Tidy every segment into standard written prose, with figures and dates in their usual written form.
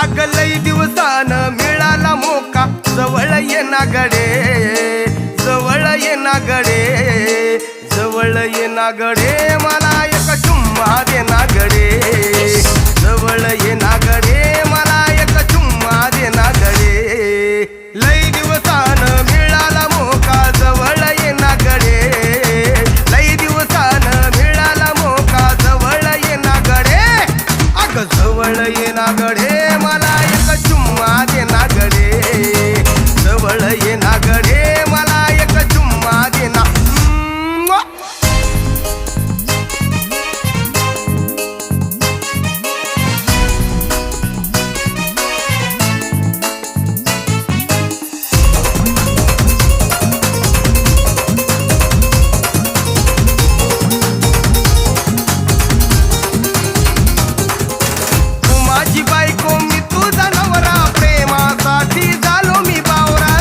अग लई दिवसान मिळाला मोका जवळ ये ना गडे जवळ ये ना गडे जवळ ये ना गडे मला एक चुम्मा दे ना गडे जवळ ये ना गडे मला एक चुम्मा दे ना गडे लई दिवसान मिळाला मोका जवळ ये ना गडे लई दिवसान मिळाला मोका जवळ ये ना गडे अग जवळ ये ना गडे मला एक चुम्मा दे ना गडे जवळ ये ना गडे मला एक चुम्मा दे ना माझी बायको मी तुझा नवरा प्रेमासाठी झालो मी बावरा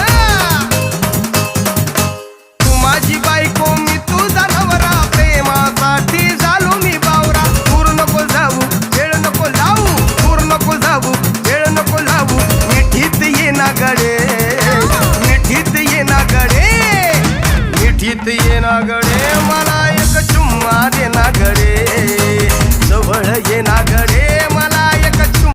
तू माझी बायको मी तुझा नवरा प्रेमासाठी झालो मी बावरा दूर नको जाऊ वेळ नको लावू दूर नको जाऊ वेळ नको लावू मिठीत ये ना गडे मिठीत ये ना गडे मिठीत ये ना गडे मला एक चुम्मा दे ना गडे